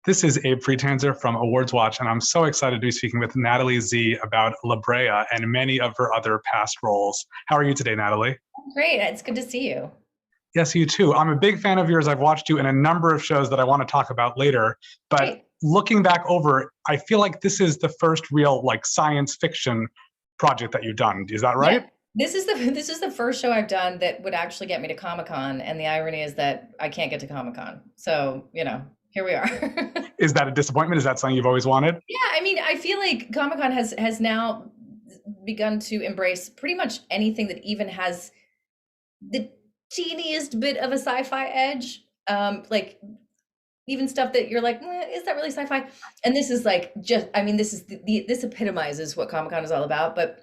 This is Abe Freetanzer from Awards Watch, and I'm so excited to be speaking with Natalie Zea about Brea and many of her other past roles. How are you today, Natalie? Great. It's good to see you. Yes, you too. I'm a big fan of yours. I've watched you in a number of shows that I want to talk about later. But Great. looking back over, I feel like this is the first real science fiction project that you've done. Is that Yeah. right? This is the first show I've done that would actually get me to Comic-Con, and the irony is that I can't get to Comic-Con. So, here we are. Is that a disappointment? Is that something you've always wanted? Yeah, I mean, I feel like Comic-Con has now begun to embrace pretty much anything that even has the teeniest bit of a sci-fi edge. Like even stuff that you're like, is that really sci-fi? And this is like just, I mean, this is this epitomizes what Comic-Con is all about, but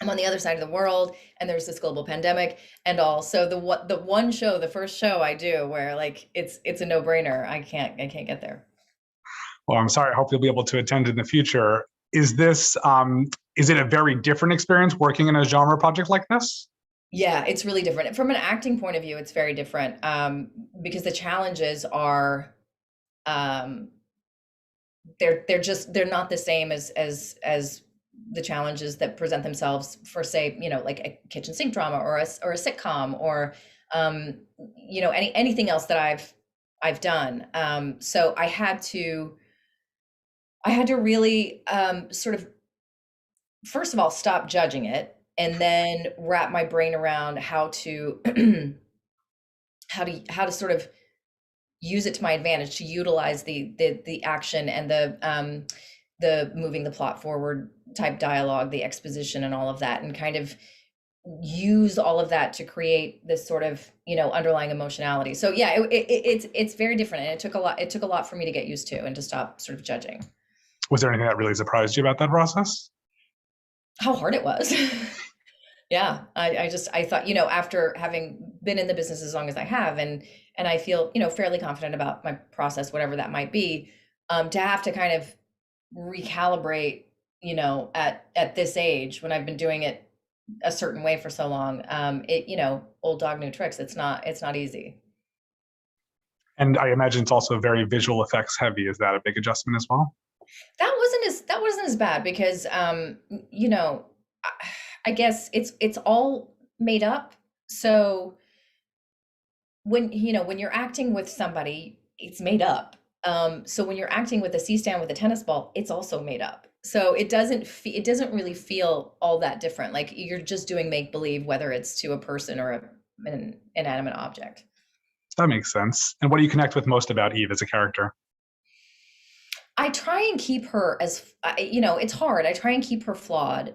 I'm on the other side of the world and there's this global pandemic and all. So the one show, the first show I do where like it's a no-brainer. I can't get there. Well, I'm sorry. I hope you'll be able to attend in the future. Is it a very different experience working in a genre project like this? Yeah, it's really different. From an acting point of view, it's very different. Because the challenges are um they're not the same as the challenges that present themselves for, say, like a kitchen sink drama or a sitcom or um anything else that I've done. So I had to really sort of, first of all, stop judging it and then wrap my brain around how to how to sort of use it to my advantage, to utilize the action and the moving the plot forward type dialogue, the exposition and all of that, and kind of use all of that to create this sort of, underlying emotionality. So yeah, it's very different, and it took a lot for me to get used to and to stop sort of judging. Was there anything that really surprised you about that process? How hard it was. Yeah, I thought, after having been in the business as long as I have, and I feel, fairly confident about my process, whatever that might be, to have to kind of recalibrate, at this age when I've been doing it a certain way for so long, old dog new tricks. It's not easy. And I imagine it's also very visual effects heavy. Is that a big adjustment as well? That wasn't as bad because you know I, I guess it's all made up. So when you're acting with somebody, it's made up. So when you're acting with a C-stand with a tennis ball, it's also made up. So it doesn't really feel all that different. Like you're just doing make believe, whether it's to a person or an inanimate object. That makes sense. And what do you connect with most about Eve as a character? I try and keep her it's hard. I try and keep her flawed,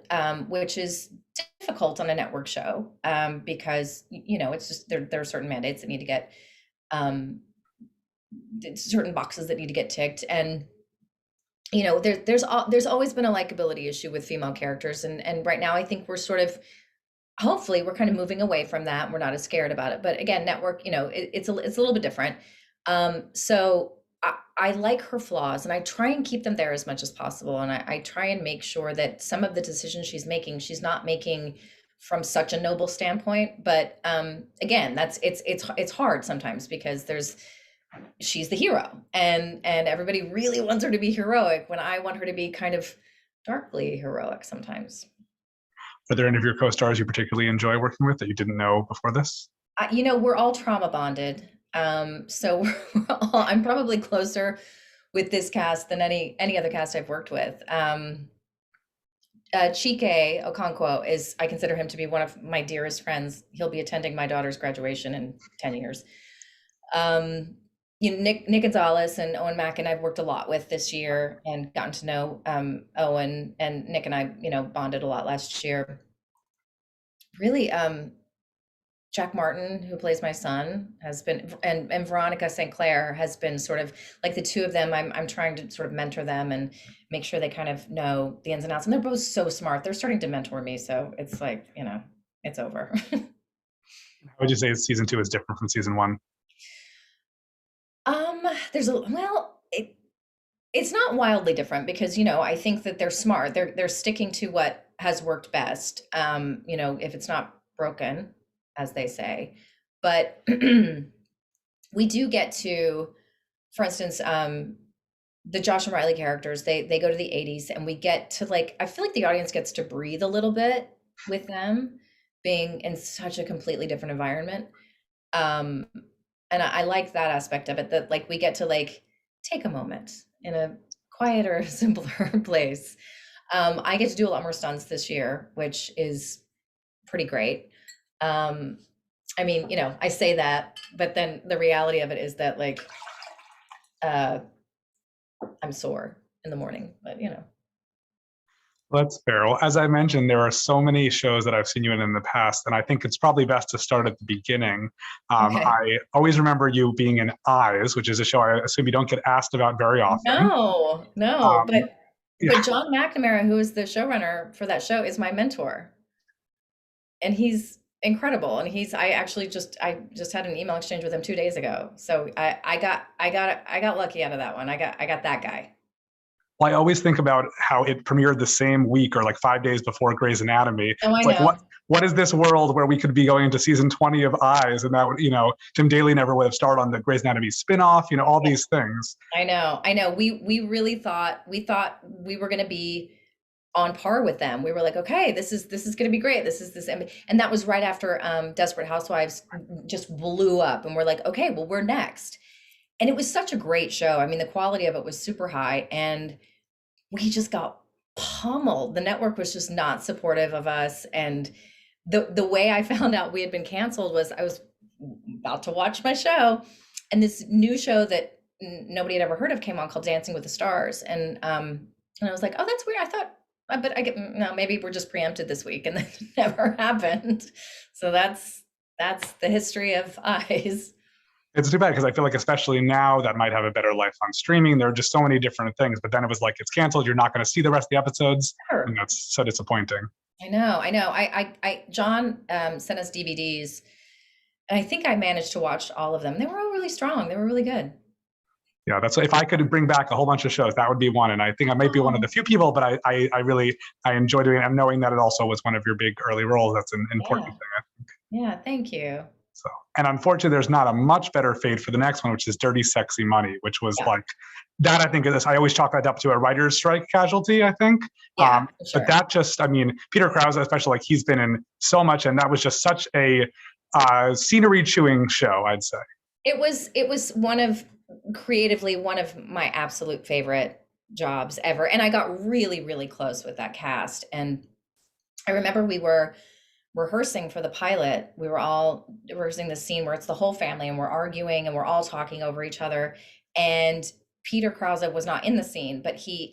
which is difficult on a network show, because it's just there are certain mandates that need to get, um, certain boxes that need to get ticked, and there's always been a likability issue with female characters, and right now I think we're sort of, hopefully, we're kind of moving away from that. We're not as scared about it. But again, network, it's a little bit different. So I like her flaws and I try and keep them there as much as possible. And I try and make sure that some of the decisions she's not making from such a noble standpoint. But again, it's hard sometimes because she's the hero, and everybody really wants her to be heroic when I want her to be kind of darkly heroic sometimes. Are there any of your co-stars you particularly enjoy working with that you didn't know before this? We're all trauma bonded. So I'm probably closer with this cast than any other cast I've worked with. Chike Okonkwo I consider him to be one of my dearest friends. He'll be attending my daughter's graduation in 10 years. Um, Nick Gonzalez and Owen Mack and I've worked a lot with this year and gotten to know Owen, and Nick and I, bonded a lot last year. Really, Jack Martin, who plays my son, has been, and Veronica St. Clair has been sort of like the two of them. I'm trying to sort of mentor them and make sure they kind of know the ins and outs. And they're both so smart. They're starting to mentor me, so it's like, it's over. How would you say season two is different from season one? There's a well, it's not wildly different because I think that they're smart. They're sticking to what has worked best. If it's not broken, as they say. But we do get to, for instance, the Josh and Riley characters, they go to the 80s and we get to like, I feel like the audience gets to breathe a little bit with them being in such a completely different environment. Um, and I like that aspect of it, that like we get to like take a moment in a quieter, simpler place. I get to do a lot more stunts this year, which is pretty great. Um, I mean, I say that, but then the reality of it is that like uh I'm sore in the morning, but That's fair. Well, as I mentioned, there are so many shows that I've seen you in the past, and I think it's probably best to start at the beginning. Okay. I always remember you being in Eyes, which is a show I assume you don't get asked about very often. No, no, Um, but yeah, John McNamara, who is the showrunner for that show, is my mentor, and he's incredible. And I just had an email exchange with him 2 days ago. So I got lucky out of that one. I got that guy. well, I always think about how it premiered the same week or like 5 days before Grey's Anatomy. Oh, I It's like know. what is this world where we could be going into season 20 of Eyes, and that would, Jim Daly never would have starred on the Grey's Anatomy spinoff, all Yeah, these things. I know. We really thought we were going to be on par with them. We were like, okay, this is going to be great. This is this, and that was right after Desperate Housewives just blew up, and we're like, okay, well, we're next. And it was such a great show. I mean, the quality of it was super high, and we just got pummeled. The network was just not supportive of us, and the way I found out we had been canceled was I was about to watch my show, and this new show that nobody had ever heard of came on called Dancing with the Stars, and I was like, oh, that's weird. I thought, but I get no, maybe we're just preempted this week, and that never happened. So that's the history of Eyes. It's too bad because I feel like, especially now, that might have a better life on streaming. There are just so many different things. But then it was like, it's canceled. You're not going to see the rest of the episodes. And Sure. that's so disappointing. I know. John sent us DVDs, and I think I managed to watch all of them. They were all really strong. They were really good. Yeah, that's if I could bring back a whole bunch of shows, that would be one. And I think I might be one of Oh, the few people, but I really I enjoy doing it. And knowing that it also was one of your big early roles, that's an important yeah. thing. Yeah, thank you. So, and unfortunately, there's not a much better fate for the next one, which is Dirty Sexy Money, which was Yeah. like that. I think of this. I always chalk that up to a writer's strike casualty. I think, Yeah, for but sure. that just, I mean, Peter Krause, especially, like he's been in so much, and that was just such a scenery chewing show, I'd say. It was creatively one of my absolute favorite jobs ever. And I got really, really close with that cast. And I remember we were rehearsing for the pilot. We were all rehearsing the scene where it's the whole family and we're arguing and we're all talking over each other. And Peter Krause was not in the scene, but he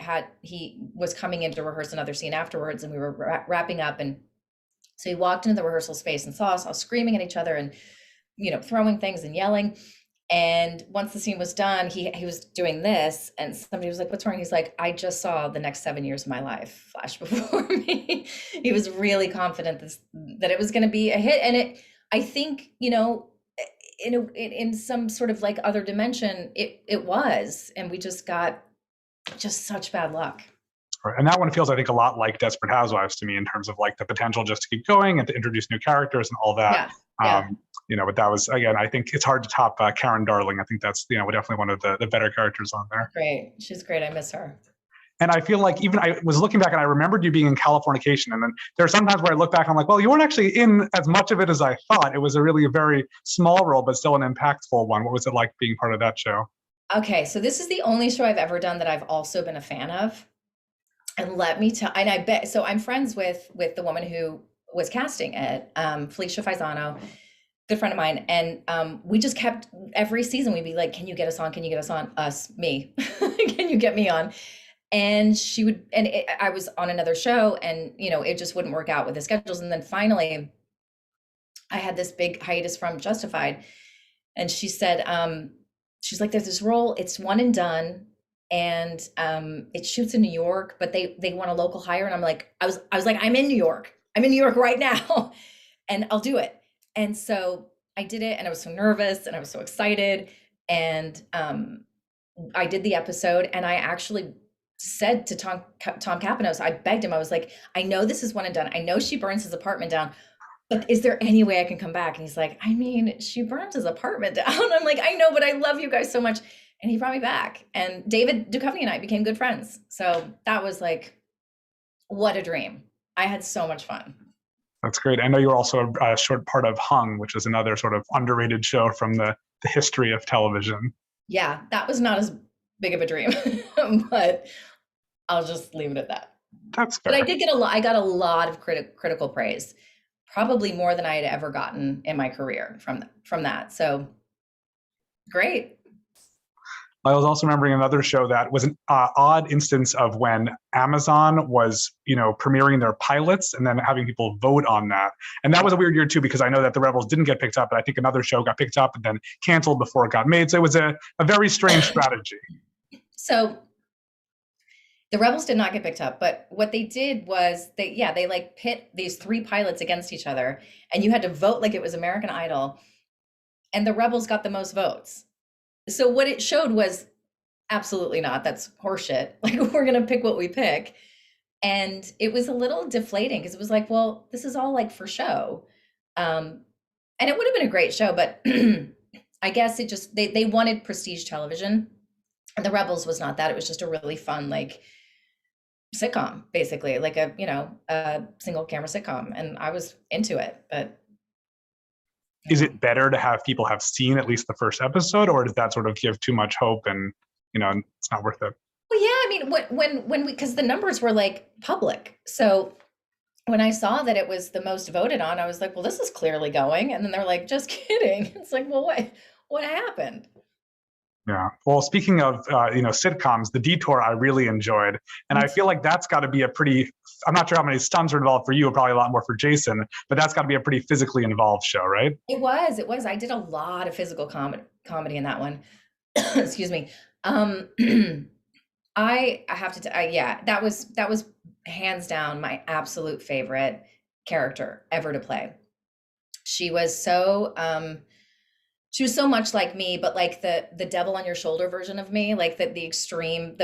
was coming in to rehearse another scene afterwards, and we were wrapping up. And so he walked into the rehearsal space and saw us all screaming at each other and throwing things and yelling. And once the scene was done, he was doing this, and somebody was like, "What's wrong?" He's like, "I just saw the next 7 years of my life flash before me." He was really confident that it was going to be a hit, and I think, in some sort of like other dimension, it was, and we just got just such bad luck. Right. And that one feels, I think, a lot like Desperate Housewives to me in terms of like the potential just to keep going and to introduce new characters and all that. Yeah, yeah, Um, but that was, again, I think it's hard to top Karen Darling. I think that's, definitely one of the better characters on there. great. She's great. I miss her. And I feel like even I was looking back and I remembered you being in Californication. And then there are sometimes where I look back and I'm like, well, you weren't actually in as much of it as I thought. It was a very small role, but still an impactful one. What was it like being part of that show? Okay, so this is the only show I've ever done that I've also been a fan of. And let me tell, and I bet, so I'm friends with the woman who was casting it, Felicia Faisano, good friend of mine. And we just kept, every season we'd be like, can you get us on? Can you get us on? Us, me. Can you get me on? And she would, and I was on another show, and it just wouldn't work out with the schedules. And then finally, I had this big hiatus from Justified, and she said, she's like, there's this role, it's one and done, and it shoots in New York, but they want a local hire. And I was like, I'm in New York. I'm in New York right now, and I'll do it. And so I did it, and I was so nervous and I was so excited. And I did the episode, and I actually said to Tom Capanos, I begged him, I was like, I know this is one and done. I know she burns his apartment down, but is there any way I can come back? And he's like, I mean, she burns his apartment down. I'm like, I know, but I love you guys so much. and he brought me back. And David Duchovny and I became good friends. So that was like, what a dream. I had so much fun. That's great. I know you were also a short part of Hung, which is another sort of underrated show from the history of television. Yeah, that was not as big of a dream, but I'll just leave it at that. That's But fair. I did get I got a lot of critical praise, probably more than I had ever gotten in my career from that. So great. I was also remembering another show that was an odd instance of when Amazon was, premiering their pilots and then having people vote on that. And that was a weird year too, because I know that The Rebels didn't get picked up, but I think another show got picked up and then canceled before it got made. So it was a very strange strategy. So The Rebels did not get picked up, but what they did was they like pit these 3 pilots against each other, and you had to vote like it was American Idol, and The Rebels got the most votes. So what it showed was absolutely not. That's horseshit. Like, we're going to pick what we pick. And it was a little deflating because it was like, well, this is all like for show. And it would have been a great show, but I guess it just, they wanted prestige television. And The Rebels was not that. It was just a really fun, like, sitcom, basically, like a single camera sitcom. And I was into it, but. Is it better to have people have seen at least the first episode, or does that sort of give too much hope and, it's not worth it? Well, yeah, I mean, when we, because the numbers were like public. So when I saw that it was the most voted on, I was like, well, this is clearly going. And then they're like, just kidding. It's like, well, what happened? Yeah. Well, speaking of, sitcoms, the Detour I really enjoyed. And I feel like that's got to be I'm not sure how many stunts are involved for you, probably a lot more for Jason, but that's got to be a pretty physically involved show, right? It was. I did a lot of physical comedy in that one. Excuse me. I have to, yeah, that was hands down my absolute favorite character ever to play. She was so much like me, but like the devil on your shoulder version of me, like the extreme,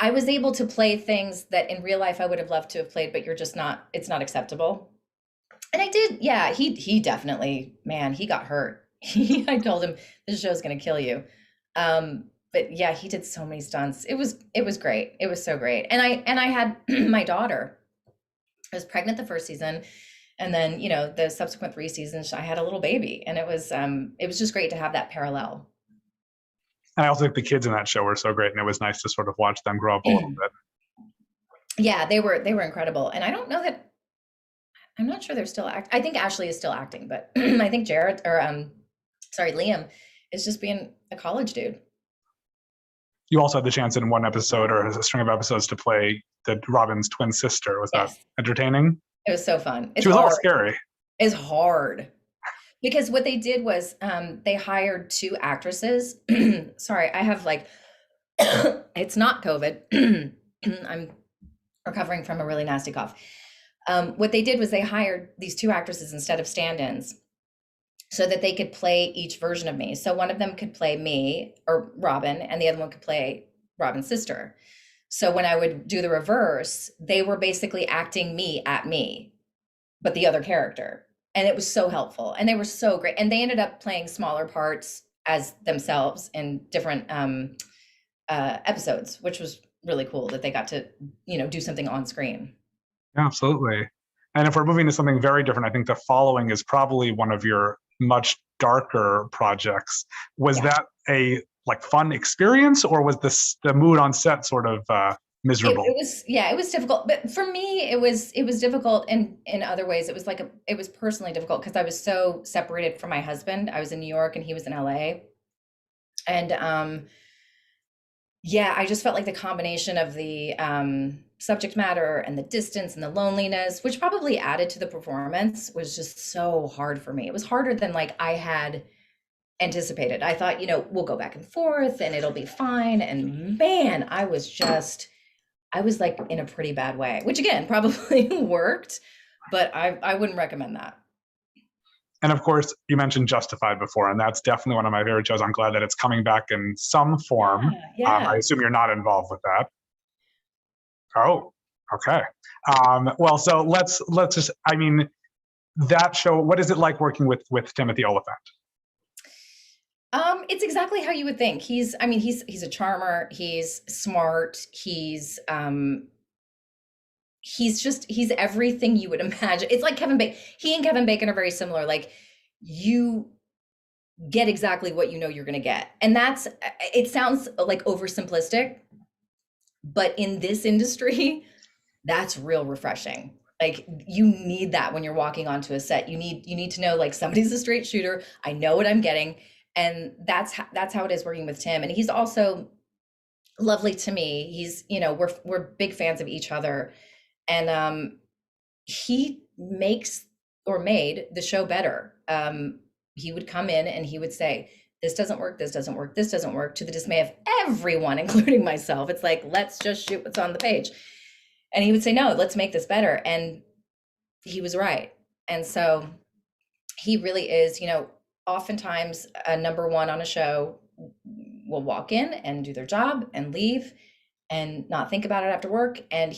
I was able to play things that in real life I would have loved to have played, but it's not acceptable. And I did, yeah, he definitely, man, he got hurt. I told him this show's gonna kill you. But yeah, he did so many stunts. It was great. It was so great. And I had my daughter. I was pregnant the first season, and then the subsequent 3 seasons, I had a little baby, and it was just great to have that parallel. And I also think the kids in that show were so great, and it was nice to sort of watch them grow up a little bit. Yeah, they were incredible, and I don't know that. I'm not sure they're still acting. I think Ashley is still acting, but I think Jared or Liam is just being a college dude. You also had the chance in one episode or a string of episodes to play the Robin's twin sister. Was that entertaining? It was so fun. She was a little scary. It's hard. Because what they did was they hired 2 actresses. Sorry, I have like, it's not COVID. I'm recovering from a really nasty cough. What they did was they hired these 2 actresses instead of stand-ins so that they could play each version of me. So one of them could play me or Robin, and the other one could play Robin's sister. So when I would do the reverse, they were basically acting me at me, but the other character. And it was so helpful, and they were so great. And they ended up playing smaller parts as themselves in different episodes, which was really cool that they got to, do something on screen. Yeah, absolutely. And if we're moving to something very different, I think The Following is probably one of your much darker projects. Was that a fun experience, or was the mood on set sort of miserable? It was difficult, but for me it was difficult in other ways. It was it was personally difficult because I was so separated from my husband. I was in New York and he was in LA, and I just felt like the combination of the subject matter and the distance and the loneliness, which probably added to the performance, was just so hard for me. It was harder than I had anticipated. I thought, we'll go back and forth and it'll be fine, and man, I was like in a pretty bad way, which again, probably worked, but I wouldn't recommend that. And of course, you mentioned Justified before, and that's definitely one of my favorite shows. I'm glad that it's coming back in some form. Yeah. I assume you're not involved with that. Oh, okay. Well, so let's just, that show, what is it like working with Timothy Olyphant? It's exactly how you would think. I mean, he's a charmer, he's smart, he's everything you would imagine. It's like Kevin Bacon. He and Kevin Bacon are very similar. Like, you get exactly what you know you're going to get. And it sounds like oversimplistic, but in this industry, that's real refreshing. Like, you need that when you're walking onto a set. You need to know, like, somebody's a straight shooter. I know what I'm getting. And that's how it is working with Tim. And he's also lovely to me. He's, we're big fans of each other. And he makes or made the show better. He would come in and he would say, this doesn't work, this doesn't work, this doesn't work, to the dismay of everyone, including myself. It's like, let's just shoot what's on the page. And he would say, no, let's make this better. And he was right. And so he really is, oftentimes a number one on a show will walk in and do their job and leave and not think about it after work. And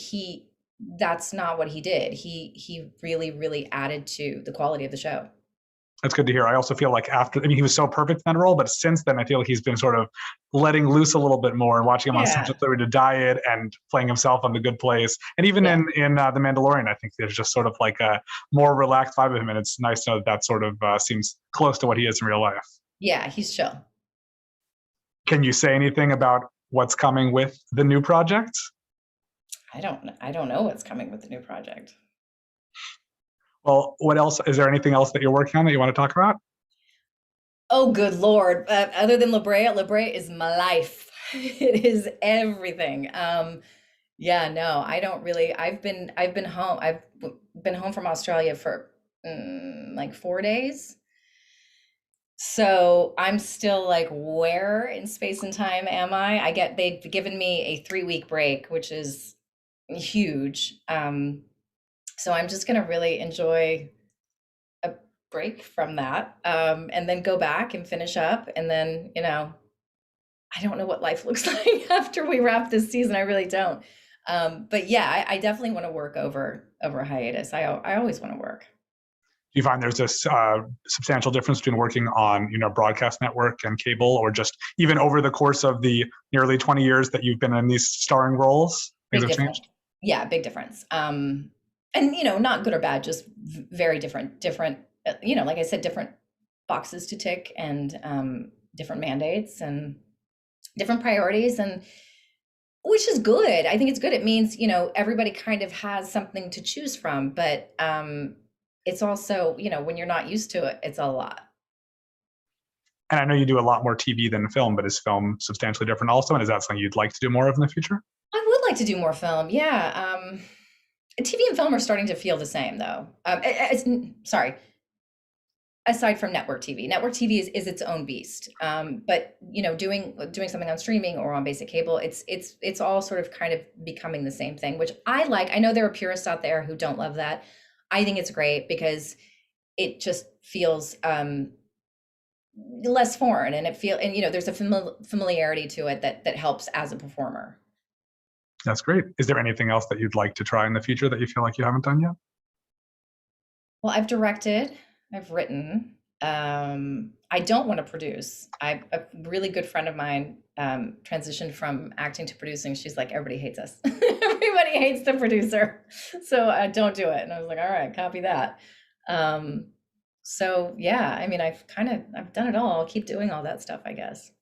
that's not what he did. He really, really added to the quality of the show. That's good to hear. I also feel like he was so perfect in that role, but since then I feel like he's been sort of letting loose a little bit more and watching him on Central to Diet and playing himself on The Good Place. And even in The Mandalorian, I think there's just sort of like a more relaxed vibe of him. And it's nice to know that sort of seems close to what he is in real life. Yeah, he's chill. Can you say anything about what's coming with the new project? I don't know what's coming with the new project. Well, what else? Is there anything else that you're working on that you want to talk about? Oh, good Lord. Other than La Brea is my life. It is everything. Yeah, no, I don't really. I've been home. I've been home from Australia for like 4 days. So I'm still like, where in space and time am I? They've given me a 3-week break, which is huge. So I'm just going to really enjoy a break from that, and then go back and finish up. And then, I don't know what life looks like after we wrap this season. I really don't. But yeah, I definitely want to work over a hiatus. I always want to work. Do you find there's this substantial difference between working on, broadcast network and cable, or just even over the course of the nearly 20 years that you've been in these starring roles? Things have changed? Yeah, big difference. And, not good or bad, just very different, like I said, different boxes to tick, and different mandates and different priorities, and which is good. I think it's good. It means, everybody kind of has something to choose from, but it's also, when you're not used to it, it's a lot. And I know you do a lot more TV than film, but is film substantially different also? And is that something you'd like to do more of in the future? I would like to do more film. Yeah. TV and film are starting to feel the same, though. Sorry. Aside from network TV is its own beast. But doing something on streaming or on basic cable, it's all sort of kind of becoming the same thing, which I like. I know there are purists out there who don't love that. I think it's great because it just feels less foreign, and there's a familiarity to it that helps as a performer. That's great. Is there anything else that you'd like to try in the future that you feel like you haven't done yet? Well, I've directed, I've written. I don't want to produce. A really good friend of mine transitioned from acting to producing. She's like, everybody hates us. Everybody hates the producer. So don't do it. And I was like, all right, copy that. So yeah, I mean, I've done it all. I'll keep doing all that stuff, I guess.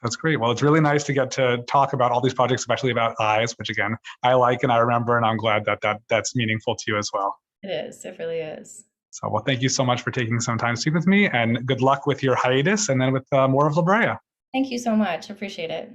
That's great. Well, it's really nice to get to talk about all these projects, especially about Eyes, which again, I like and I remember, and I'm glad that's meaningful to you as well. It is. It really is. So, well, thank you so much for taking some time to speak with me, and good luck with your hiatus and then with more of La Brea. Thank you so much. Appreciate it.